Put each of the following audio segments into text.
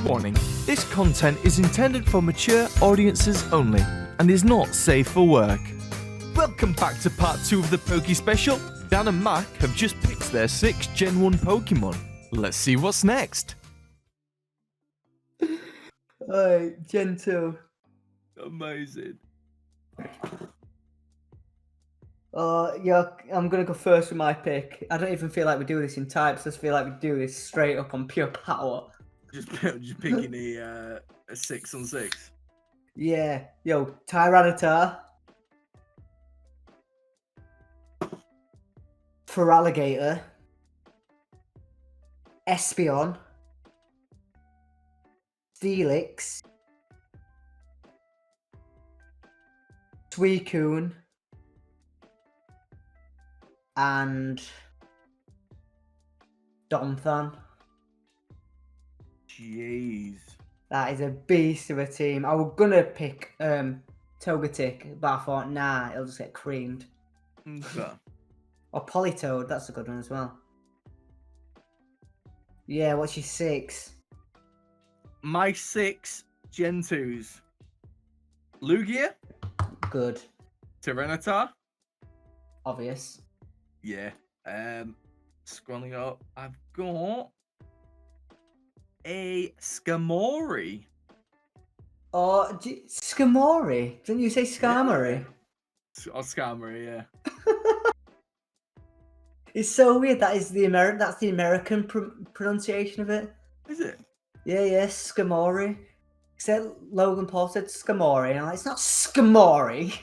Warning, this content is intended for mature audiences only and is not safe for work. Welcome back to part 2 of the Poke Special. Dan and Mac have just picked their 6 Gen 1 Pokemon. Let's see what's next. Alright, Gen 2. Amazing. Yeah, I'm going to go first with my pick. I don't even feel like we do this in types. I just feel like we do this straight up on pure power. Just picking a 6 on 6. Yeah. Yo, Tyranitar. Feraligatr. Espeon. Steelix. Suicune. And Donthan. Jeez. That is a beast of a team. I was gonna pick Togetic, but I thought, nah, it'll just get creamed. Okay. Or Politoed, that's a good one as well. Yeah, what's your 6? My 6 Gen 2s. Lugia. Good. Tyranitar. Obvious. Yeah. Scrolling up, I've got a Skamori. Oh, Skamori. Didn't you say Skarmory? Or Skarmory, yeah. It's so weird. That's the American pronunciation of it. Is it? Yeah, Skamori. Except Logan Paul said Skamori, and I'm like, it's not Skamori.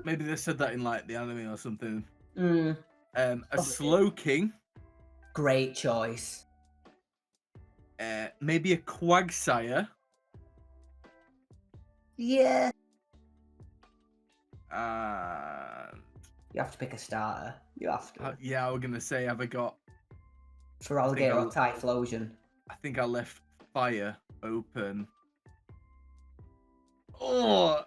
Maybe they said that in like the anime or something. Mm. A Slowking. Great choice. Maybe a Quagsire. Yeah. And You have to pick a starter. You have to. yeah, I was gonna say, have I got? Feraligatr or Typhlosion. I think I left fire open. Oh,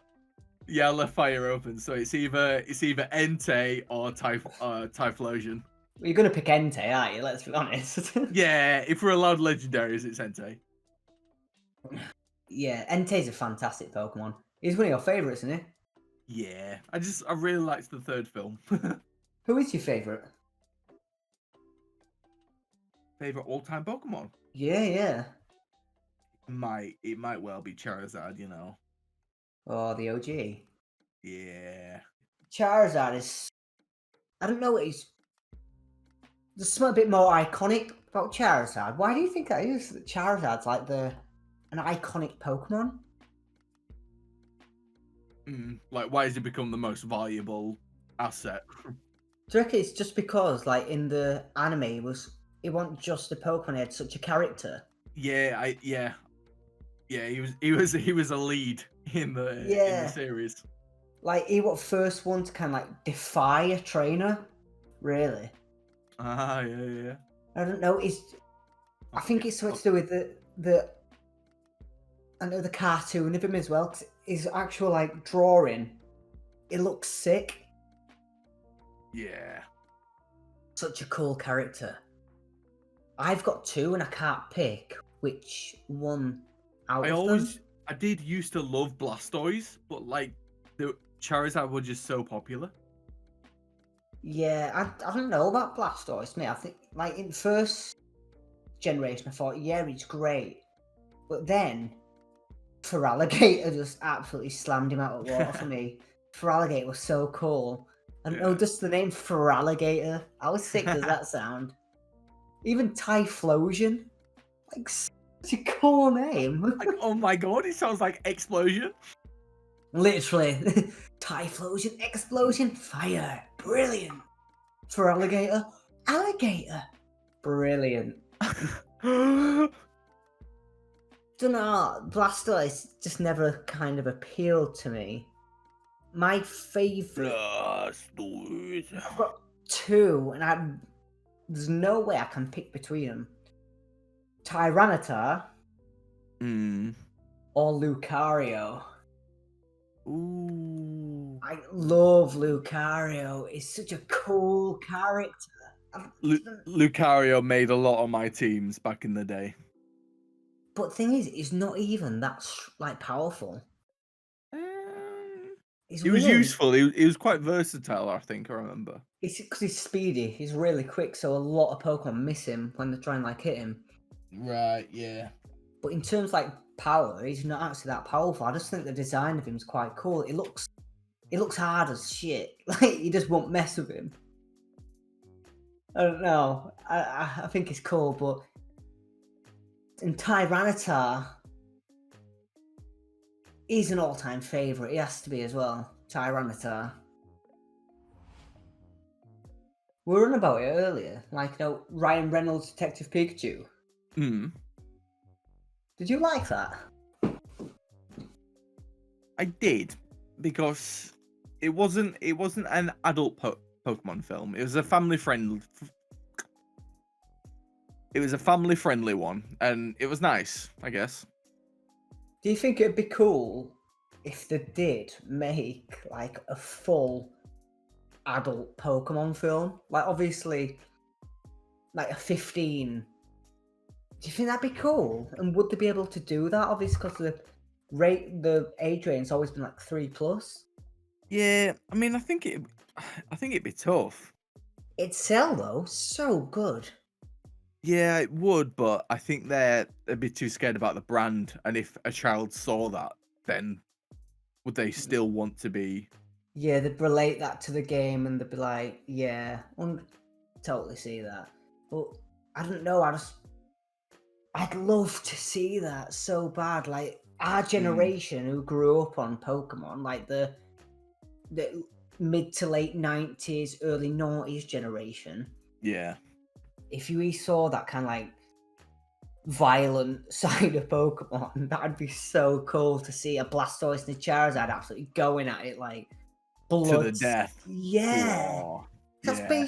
yeah, I left fire open. So it's either Entei or Typhlosion. Well, you're gonna pick Entei, aren't you? Let's be honest. Yeah, if we're allowed legendaries, it's Entei. Yeah, Entei's a fantastic Pokemon. He's one of your favourites, isn't he? Yeah, I really liked the third film. Who is your favourite? Favorite all-time Pokemon? Yeah. It might well be Charizard, you know. Oh, the OG. Yeah. Charizard is... I don't know, there's something a bit more iconic about Charizard. Why do you think that is? That Charizard's like an iconic Pokemon? Like, why has it become the most valuable asset? Do you reckon it's just because, like, in the anime, it wasn't just a Pokemon, it had such a character? Yeah, he was a lead in the series. Like, he was the first one to kind of, like, defy a trainer, really. Yeah. I don't know, I think it's something to do with the I know the cartoon of him as well, because his actual, like, drawing, it looks sick. Yeah. Such a cool character. I've got 2 and I can't pick which one out of them. I did used to love Blastoise, but like the Charizard were just so popular. Yeah, I don't know about Blastoise, mate. I think, like, in the first generation, I thought, yeah, he's great. But then, Feraligatr just absolutely slammed him out of the water for me. Feraligatr was so cool. And just the name Feraligatr, how sick does that sound? Even Typhlosion, like, such a cool name. Like, oh my god, it sounds like Explosion. Literally. Typhlosion, Explosion, Fire. Brilliant. Feraligatr, Alligator. Brilliant. Don't know, Blastoise just never kind of appealed to me. My favourite... Blastoise. I've got 2, and there's no way I can pick between them. Tyranitar or Lucario. Ooh. I love Lucario. He's such a cool character. Lucario made a lot of my teams back in the day. But thing is, it's not even that like powerful. Um, It's it was weird. useful. It was quite versatile. I think I remember. It's because he's speedy. He's really quick, so a lot of Pokemon miss him when they try and like hit him. Right. Yeah. But in terms of, like power, he's not actually that powerful. I just think the design of him is quite cool. It looks hard as shit. Like you just won't mess with him. I don't know. I think it's cool, but and Tyranitar is an all-time favorite. He has to be as well. Tyranitar. We were on about it earlier, like Ryan Reynolds' Detective Pikachu. Hmm. Did you like that? I did, because it wasn't an adult Pokemon film. It was a family friendly. It was a family friendly one, and it was nice, I guess. Do you think it'd be cool if they did make like a full adult Pokemon film? Like obviously like a 15. Do you think that'd be cool? And would they be able to do that? Obviously because the age range's always been like 3+. Yeah, I mean, I think it'd be tough. It'd sell though, so good. Yeah, it would, but I think they'd be too scared about the brand, and if a child saw that, then would they still want to be? Yeah, they'd relate that to the game and they'd be like, yeah, totally see that. But I don't know, I'd love to see that so bad. Like our generation who grew up on Pokemon, like the mid to late 90s, early 90s generation. Yeah. If we saw that kind of like violent side of Pokemon, that'd be so cool to see a Blastoise and a Charizard absolutely going at it like blood. To the death. Yeah. Whoa. That's Yeah.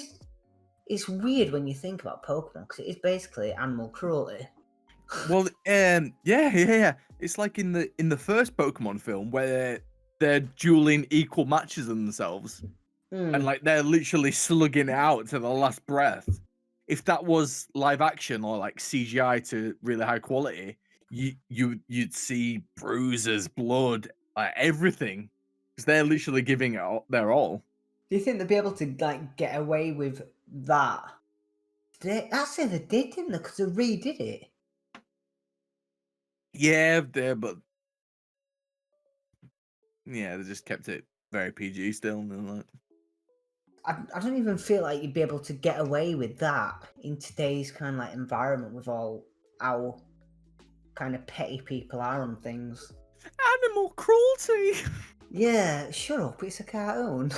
It's weird when you think about Pokemon because it is basically animal cruelty. Well, yeah. It's like in the first Pokemon film where they're dueling equal matches themselves, and like they're literally slugging it out to the last breath. If that was live action or like CGI to really high quality, you'd see bruises, blood, like everything, because they're literally giving it their all. Do you think they'd be able to like get away with that? Actually, they did, didn't they? Because they redid it. Yeah, but yeah, they just kept it very PG still. And like, I don't even feel like you'd be able to get away with that in today's kind of like environment with all how kind of petty people are on things. animal cruelty. Yeah, shut up. It's a cartoon.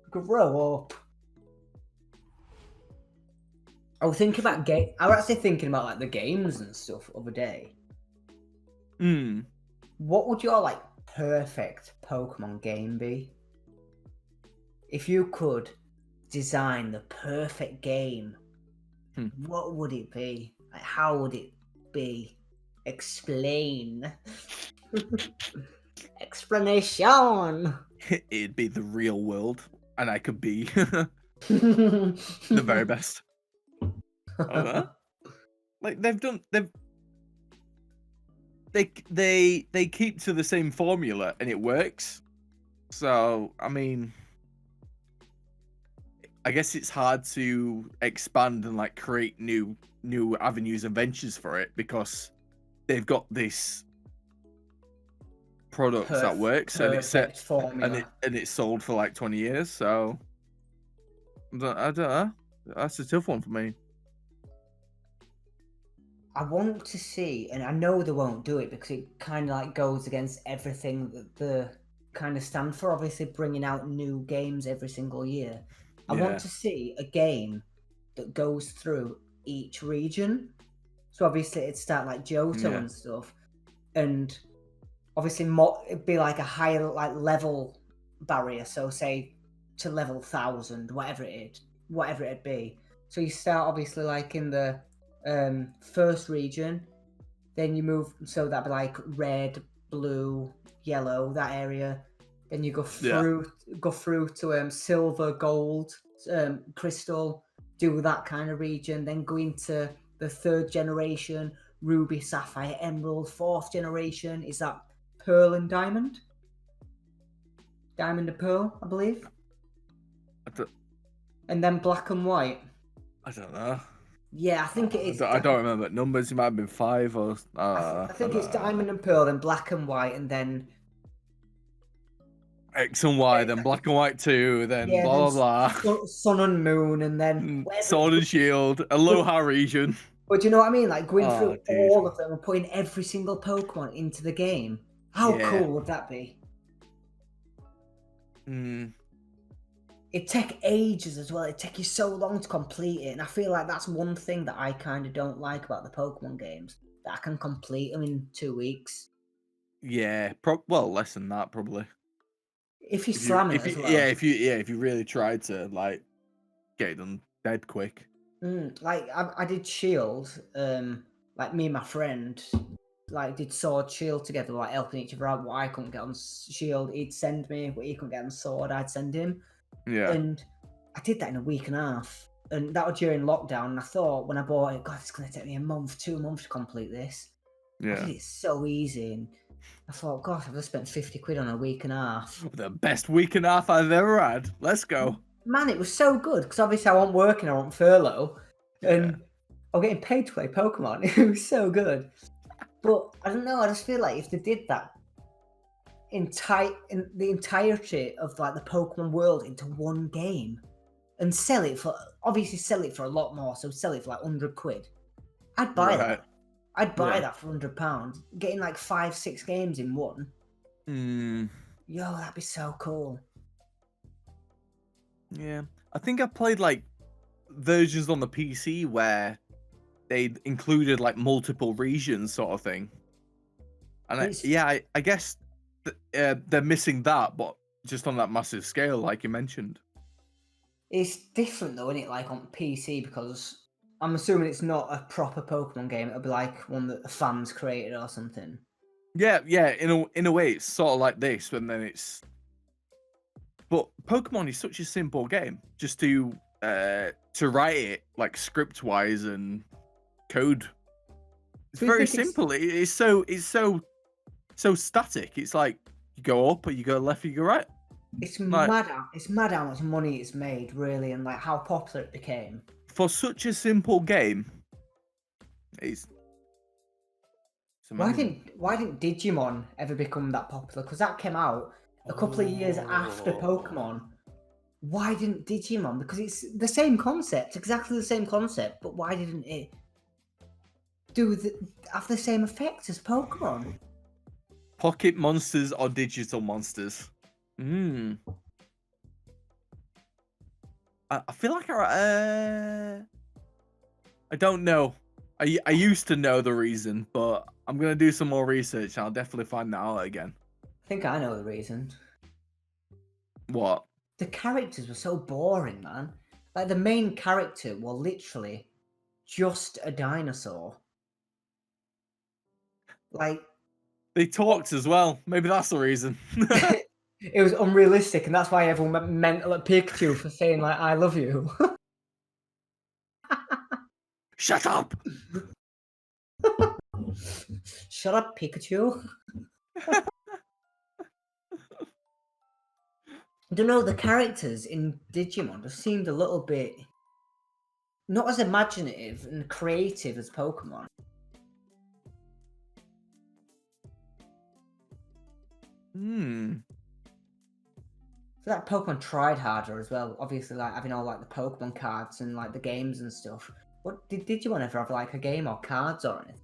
Grow up. I was thinking about I was actually thinking about like the games and stuff the other day. What would your like perfect Pokemon game be? If you could design the perfect game, what would it be? Like, how would it be? Explain. Explanation. It'd be the real world, and I could be the very best. Like they keep to the same formula and it works. So I mean, I guess it's hard to expand and like create new avenues and ventures for it because they've got this product that works and it's set formula. and it's sold for like 20 years. So I don't know. That's a tough one for me. I want to see, and I know they won't do it because it kind of like goes against everything that the kind of stand for. Obviously, bringing out new games every single year. I want to see a game that goes through each region. So obviously, it'd start like Johto and stuff, and obviously, it'd be like a higher like level barrier. So say to level 1,000, whatever it'd be. So you start obviously like in the first region, then you move, so that'd be like red, blue, yellow, that area. Then you go through to silver, gold, crystal, do that kind of region, then go into the third generation, Ruby, Sapphire, Emerald. 4th generation is that Pearl and Diamond. Diamond and Pearl, I believe. And then Black and White. I don't know. Yeah, I think it is. I don't remember numbers. It might have been 5 or. I think it's Diamond and Pearl, then Black and White, and then X and Y, then Black and White 2, then blah blah blah. Sun and Moon, and then Sword and Shield, Aloha region. But do you know what I mean? Like going through all of them and putting every single Pokemon into the game. How cool would that be? It'd take ages as well. It'd take you so long to complete it. And I feel like that's one thing that I kind of don't like about the Pokemon games. That I can complete them in 2 weeks. Yeah, well, less than that probably. If you slam it as well. Yeah, if you really tried to like get it done dead quick. Like I did Shield, like me and my friend, like did Sword Shield together, like helping each other out. What I couldn't get on Shield, he'd send me. What he couldn't get on Sword, I'd send him. Yeah. And I did that in a week and a half, and that was during lockdown. And I thought when I bought it, God, it's gonna take me a month, 2 months to complete this. Yeah. I did it so easy, and I thought, gosh, I've just spent 50 quid on a week and a half. The best week and a half I've ever had. Let's go. Man, it was so good because obviously I wasn't working, I wasn't furlough, and I was getting paid to play Pokemon. It was so good. But I don't know, I just feel like if they did that in the entirety of like the Pokemon world into one game and sell it for a lot more, so sell it for like 100 quid. I'd buy that. I'd buy that for £100. Getting like 5-6 games in one. Yo, that'd be so cool. Yeah, I think I played like versions on the PC where they included like multiple regions, sort of thing. And I guess they're missing that, but just on that massive scale, like you mentioned. It's different though, isn't it? Like on PC, because I'm assuming it's not a proper Pokemon game. It'll be like one that the fans created or something. Yeah. In a way, it's sort of like this, but then it's. But Pokemon is such a simple game. Just to write it like script wise and code. It's very simple. It's so static. It's like you go up or you go left or you go right. It's mad how much money it's made, really, and like how popular it became. For such a simple game, it's why didn't Digimon ever become that popular? Because that came out a couple of years after Pokemon. Why didn't Digimon? Because it's the same concept, exactly the same concept, but why didn't it have the same effect as Pokemon? Pocket monsters or digital monsters? I feel like I don't know. I used to know the reason, but I'm gonna do some more research and I'll definitely find that out again. I think I know the reason. What? The characters were so boring, man. Like the main character was literally just a dinosaur. Like they talked as well. Maybe that's the reason. It was unrealistic, and that's why everyone went mental at Pikachu for saying like "I love you." Shut up! Shut up, Pikachu. I don't know, the characters in Digimon just seemed a little bit not as imaginative and creative as Pokemon. I feel like Pokemon tried harder as well. Obviously, like having all like the Pokemon cards and like the games and stuff. What did Digimon ever have like a game or cards or anything?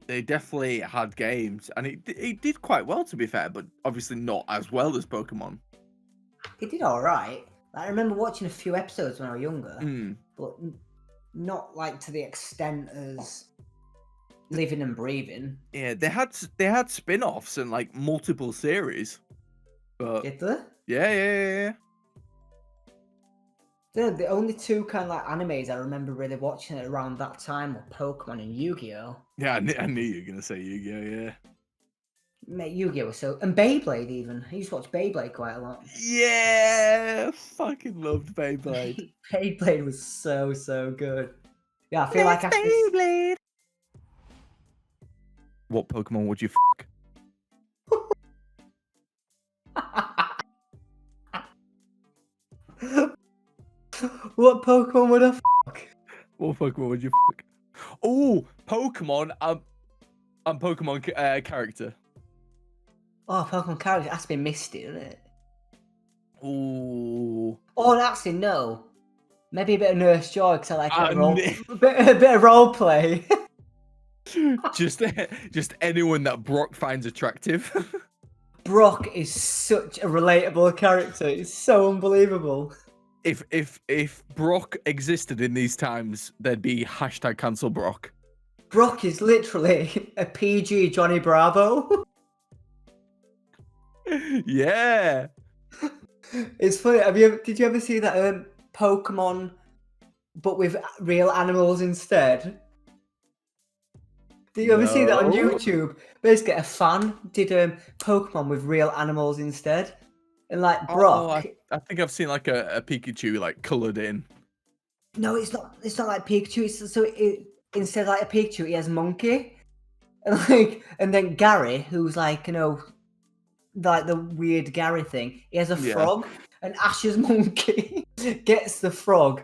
They definitely had games, and it did quite well, to be fair, but obviously not as well as Pokemon. It did all right. Like, I remember watching a few episodes when I was younger, but not like to the extent as Living and Breathing. Yeah, they had spin-offs and like multiple series. But did they? Yeah. The only two kind of like animes I remember really watching it around that time were Pokemon and Yu-Gi-Oh. Yeah, I knew you were gonna say Yu-Gi-Oh. Yeah. Mate, Yu-Gi-Oh was and Beyblade even. I used to watch Beyblade quite a lot. Yeah, fucking loved Beyblade. Beyblade was so good. Yeah, I feel like after Beyblade. What Pokemon would you fuck? What Pokemon would I fuck? What Pokemon would you fuck? Oh, Pokemon. I'm Pokemon character. Oh, Pokemon character has to be Misty, isn't it? Ooh. Oh, actually, no. Maybe a bit of Nurse Joy because I like a Ni- bit of role play. just anyone that Brock finds attractive. Brock is such a relatable character. It's so unbelievable. If Brock existed in these times, there'd be hashtag cancel Brock. Brock is literally a PG Johnny Bravo. Yeah. It's funny. Did you ever see that Pokemon, but with real animals instead? Did you ever see that on No. YouTube? Basically, a fan did Pokemon with real animals instead, and like Brock. I think I've seen like a Pikachu like coloured in. No, it's not. It's not like Pikachu. Instead of like a Pikachu, he has Monkey, and then Gary, who's like like the weird Gary thing. He has a frog, and Ash's Monkey gets the frog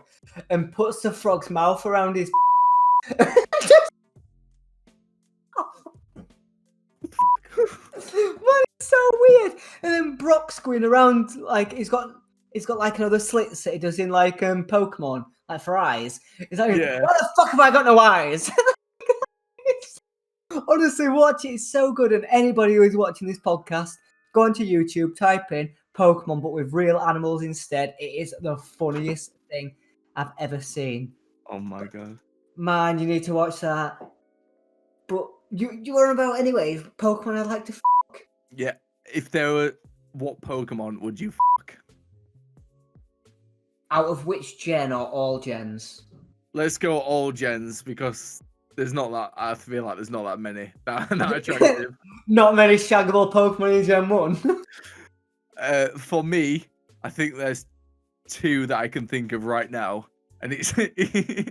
and puts the frog's mouth around his. Man, it's so weird. And then Brock's going around like he's got like another slits that he does in like Pokemon, like for eyes. He's like, Yeah. why the fuck have I got no eyes? Honestly, watch it. It's so good. And anybody who is watching this podcast, go onto YouTube, type in Pokemon, but with real animals instead. It is the funniest thing I've ever seen. Oh my god. Man, you need to watch that. But you were about anyway. Pokemon I'd like to fuck. Yeah. If there were, what Pokemon would you fuck? Out of which gen or all gens? Let's go all gens because there's not that. I feel like there's not that many that attractive. Not many shaggable Pokemon in Gen 1. For me, I think there's two that I can think of right now, and it's Lopunny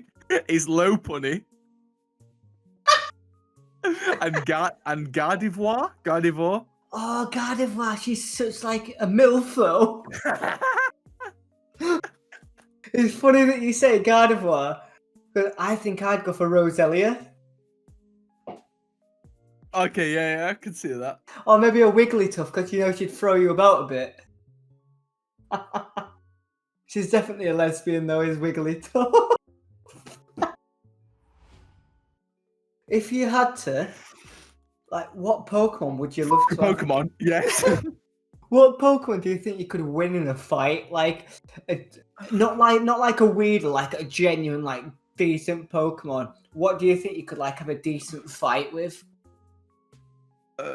and Gardevoir. Oh, Gardevoir, she's such like a MILF though. It's funny that you say Gardevoir, but I think I'd go for Roselia. Okay, yeah, I can see that. Or maybe a Wigglytuff, because she'd throw you about a bit. She's definitely a lesbian though, is Wigglytuff. If you had to, like, what Pokemon would you love to have? Pokemon, yes. What Pokemon do you think you could win in a fight? Like, not like a Weedle, like a genuine, like, decent Pokemon. What do you think you could like have a decent fight with?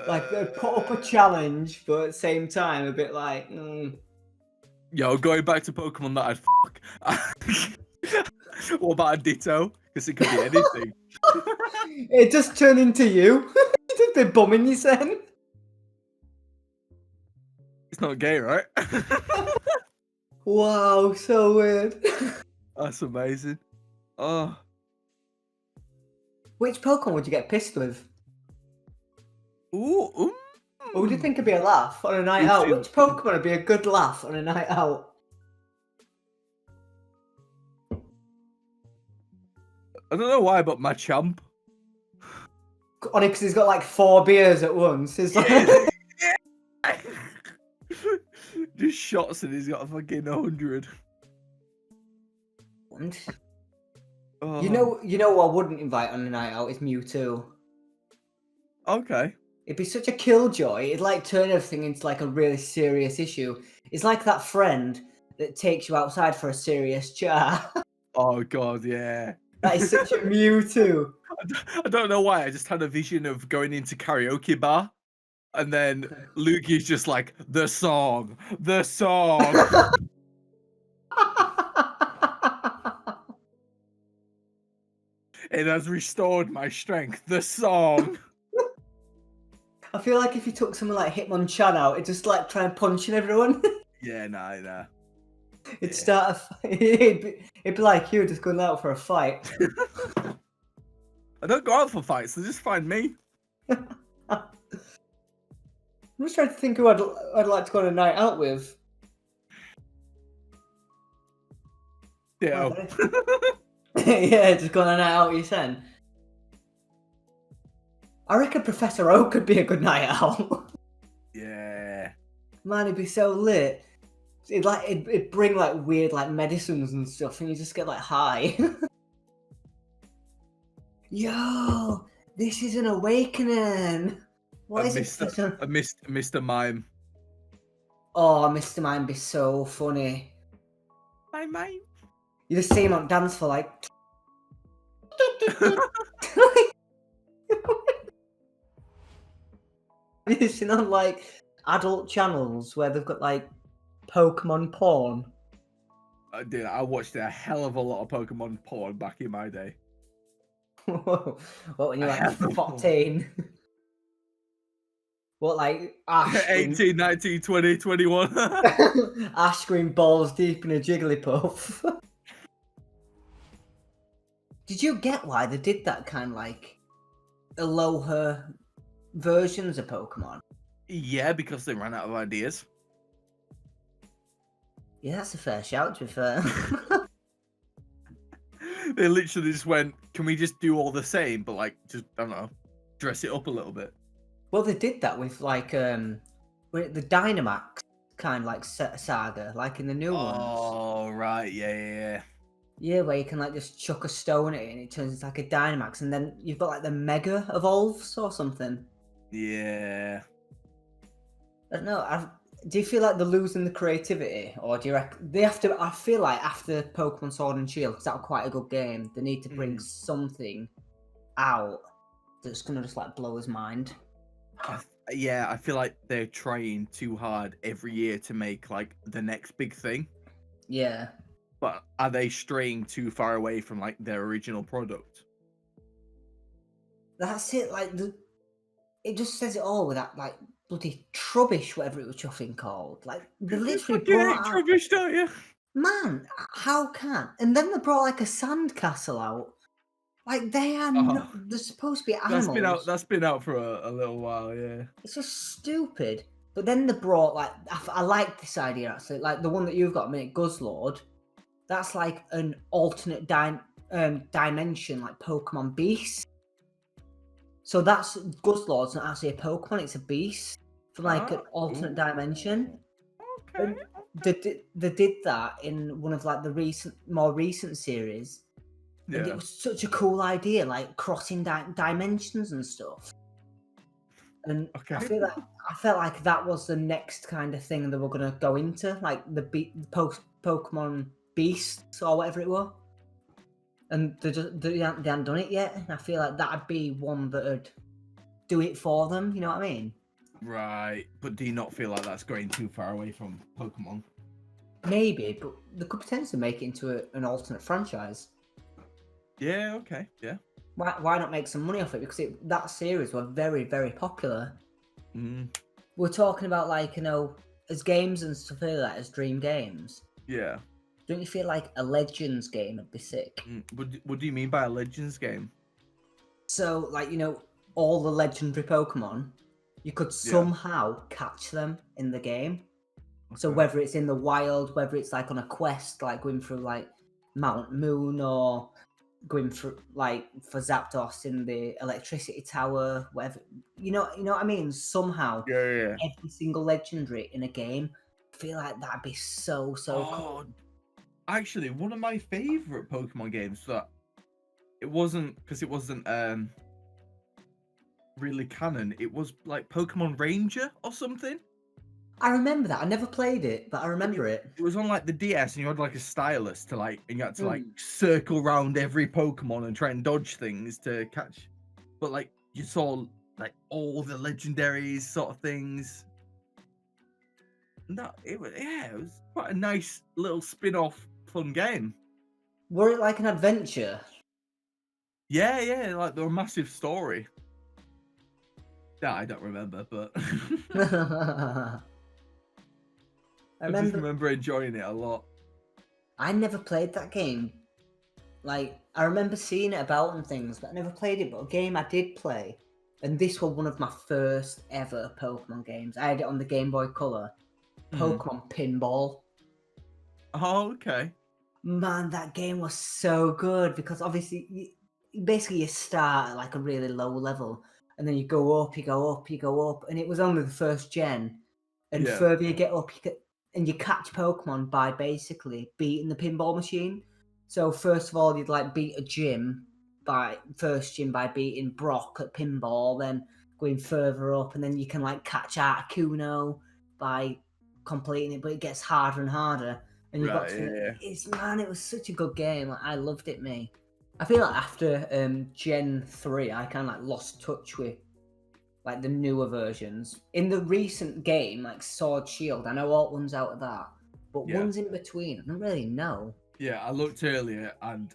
Like, put up a challenge, but at the same time, a bit like. Yo, going back to Pokemon that I'd fuck. What about a Ditto? Because it could be anything. It just turned into you. Just been bumming you, son. It's not gay, right? Wow, so weird. That's amazing. Oh. Which Pokemon would you get pissed with? Ooh. What would you think would be a laugh on a night out? Which Pokemon would be a good laugh on a night out? I don't know why, but Machamp. Only because he's got like 4 beers at once. It's like... Just shots and he's got a fucking 100. Oh. You know who I wouldn't invite on a night out is Mewtwo. Okay. It'd be such a killjoy. It'd like turn everything into like a really serious issue. It's like that friend that takes you outside for a serious chat. Oh god, yeah. That is such a Mewtwo. I don't know why. I just had a vision of going into karaoke bar, and then Lukey's just like the song. It has restored my strength. The song. I feel like if you took someone like Hitmonchan out, it'd just like try and punching everyone. Yeah, nah. It'd start a fight. It'd be like you just going out for a fight. I don't go out for fights. They just find me. I'm just trying to think who I'd like to go on a night out with. Yeah. Yeah, just go on a night out with your son. I reckon Professor Oak could be a good night out. Yeah. Man, it'd be so lit. It'd bring like weird like medicines and stuff, and you just get like high. Yo, this is an awakening. What is it? Mr. Mime. Oh, Mr. Mime be so funny. My mime. You just see him on dance for like. Have you seen on like adult channels where they've got like Pokemon porn? Dude, I watched a hell of a lot of Pokemon porn back in my day. What, when you're like 14? What, like Ash? 18, 19, 20, 21. Ash scream balls deep in a Jigglypuff. Did you get why they did that kind of like Aloha versions of Pokemon? Yeah, because they ran out of ideas. Yeah, that's a fair shout, to be fair. They literally just went, can we just do all the same, but like, just, I don't know, dress it up a little bit. Well, they did that with like the Dynamax kind of like saga, like in the new ones. Oh, right, yeah. Yeah, where you can like just chuck a stone at it and it turns into like a Dynamax, and then you've got like the Mega evolves or something. Yeah. I don't know. Do you feel like they're losing the creativity, or do you reckon they have to? I feel like after Pokemon Sword and Shield, because that was quite a good game, they need to bring something out that's gonna just like blow his mind. Yeah, I feel like they're trying too hard every year to make like the next big thing. Yeah. But are they straying too far away from like their original product? That's it. Like it just says it all with that like bloody Trubbish, whatever it was chuffing called. Like they literally brought out. Trubbish, don't you? Man, how can? And then they brought like a sandcastle out. Like they are not. They're supposed to be animals. That's been out for a little while, yeah. It's just stupid. But then they brought like I like this idea actually. Like the one that you've got a minute, Guzzlord. That's like an alternate dimension, like Pokemon Beast. So that's Guzzlord's not actually a Pokemon; it's a beast from like an alternate dimension. Okay. They did that in one of like the more recent series. Yeah. And it was such a cool idea, like crossing dimensions and stuff. And I felt like that was the next kind of thing that we're gonna go into, like the Pokemon Beasts or whatever it was. And they hadn't done it yet. And I feel like that'd be one that'd do it for them. You know what I mean? Right, but do you not feel like that's going too far away from Pokemon? Maybe, but they could potentially make it into an alternate franchise. Yeah. Okay. Yeah. Why not make some money off it? Because that series was very, very popular. Mm. We're talking about like, as games and stuff like that, as dream games. Yeah. Don't you feel like a Legends game would be sick? What do you mean by a Legends game? So, like, all the legendary Pokemon, you could somehow catch them in the game. Okay. So whether it's in the wild, whether it's like on a quest, like going through like Mount Moon or going through like for Zapdos in the electricity tower, whatever, you know what I mean? Somehow, yeah. Every single legendary in a game, I feel like that'd be so cool. Actually, one of my favorite Pokemon games that it wasn't really canon. It was like Pokemon Ranger or something. I remember that. I never played it, but I remember it. It was on like the DS, and you had like a stylus to like, and you had to like circle around every Pokemon and try and dodge things to catch. But like you saw like all the legendaries sort of things. No, it was quite a nice little spin-off fun game. Were it like an adventure? Yeah, like there were a massive story. Yeah, I don't remember, but I just remember enjoying it a lot. I never played that game. Like, I remember seeing it about and things, but I never played it. But a game I did play And this was one of my first ever Pokemon games. I had it on the Game Boy Color. Pokemon Pinball. Oh, okay. Man, that game was so good because obviously, you start at like a really low level, and then you go up, and it was only the first gen. And Yeah. further you get up, and you catch Pokemon by basically beating the pinball machine. So first of all, you'd like beat a gym by beating Brock at pinball, then going further up, and then you can like catch Articuno by completing it, but it gets harder and harder. And you got to it was such a good game. Like, I loved it, me. I feel like after Gen 3, I kind of like lost touch with like the newer versions. In the recent game, like Sword Shield, I know all one's out of that, but one's in between. I don't really know. Yeah, I looked earlier, and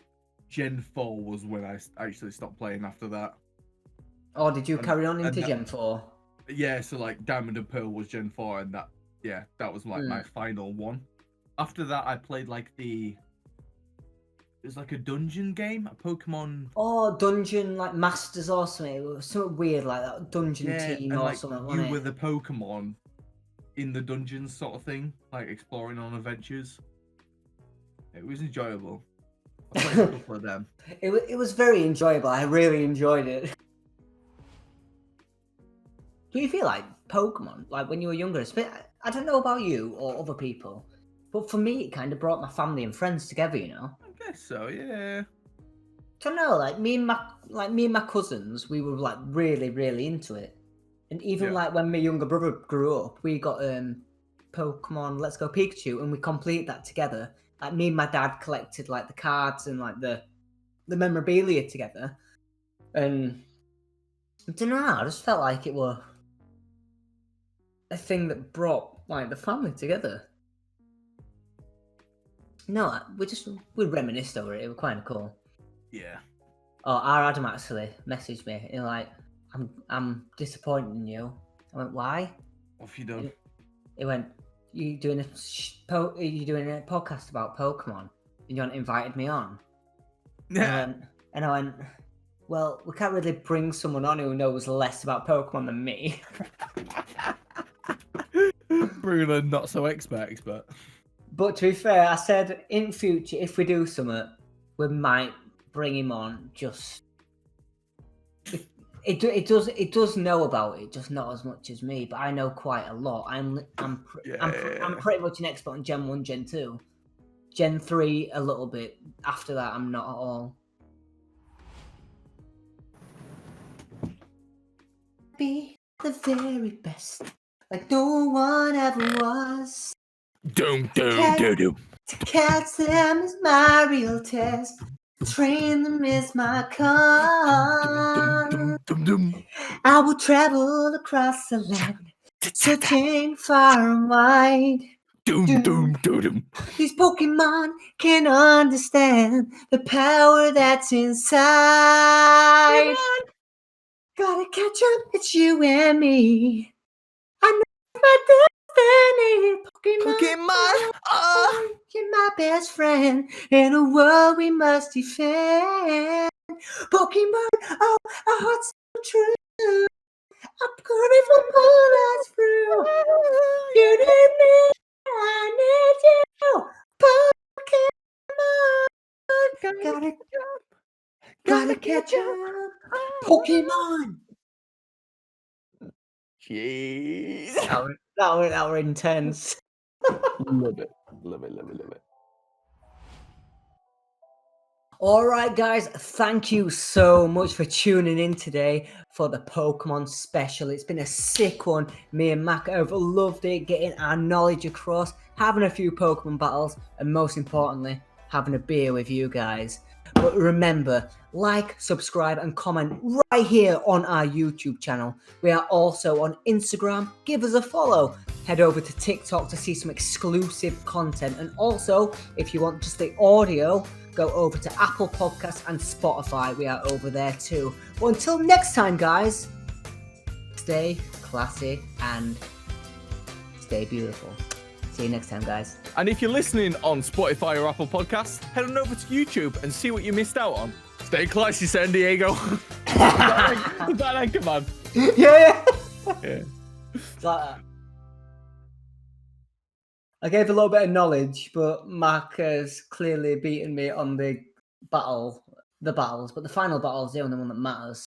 Gen 4 was when I actually stopped playing after that. Oh, did you carry on into Gen 4? Yeah, so like Diamond and Pearl was Gen 4, and that was like my final one. After that, I played like it was like a dungeon game, a Pokemon. Oh, Dungeon like Masters or something. It was something weird like that. Dungeon Team and, or like, something. You were the Pokemon in the dungeons, sort of thing, like exploring on adventures. It was enjoyable. I played a couple of them. It was very enjoyable. I really enjoyed it. Do you feel like Pokemon, like when you were younger, I don't know about you or other people, but for me, it kind of brought my family and friends together, you know? I guess so, yeah. I don't know, like me and my cousins, we were like really, really into it. And even like when my younger brother grew up, we got Pokemon Let's Go Pikachu, and we completed that together. Like me and my dad collected like the cards and like the memorabilia together. And I don't know, I just felt like it was a thing that brought like the family together. No, we reminisced over it. It was kind of cool. Yeah. Oh, our Adam actually messaged me. He's like, I'm disappointed in you. I went, why? What have you done? He went, you doing a podcast about Pokemon, and you haven't invited me on. Yeah. And I went, well, we can't really bring someone on who knows less about Pokemon than me. Bringing a not so expert. But to be fair, I said in future, if we do something, we might bring him on. Just it does know about it, just not as much as me. But I know quite a lot. I'm pretty much an expert on Gen 1, Gen 2, Gen 3 a little bit. After that, I'm not at all. Be the very best, like no one ever was. To catch them is my real test. Train them is my con. I will travel across the land, searching far and wide. These Pokemon can understand the power that's inside. Gotta catch up, it's you and me. I know my destiny, Pokemon. Oh, you're my best friend in a world we must defend. Pokemon, oh, our hearts so true. I'm going for bullets through. You need me, I need you. Pokemon, gotta catch up. Pokemon. Jeez. That were intense. Love it. All right, guys, thank you so much for tuning in today for the Pokemon special. It's been a sick one. Me and Mac have loved it, getting our knowledge across, having a few Pokemon battles, and most importantly, having a beer with you guys. But remember, like, subscribe, and comment right here on our YouTube channel. We are also on Instagram. Give us a follow. Head over to TikTok to see some exclusive content. And also, if you want just the audio, go over to Apple Podcasts and Spotify. We are over there too. But until next time, guys, stay classy and stay beautiful. See you next time, guys. And if you're listening on Spotify or Apple Podcasts, head on over to YouTube and see what you missed out on. Stay classy, San Diego. Is that Anchorman? Yeah. Yeah. It's like that. I gave a little bit of knowledge, but Mark has clearly beaten me on the battles, but the final battle is the only one that matters.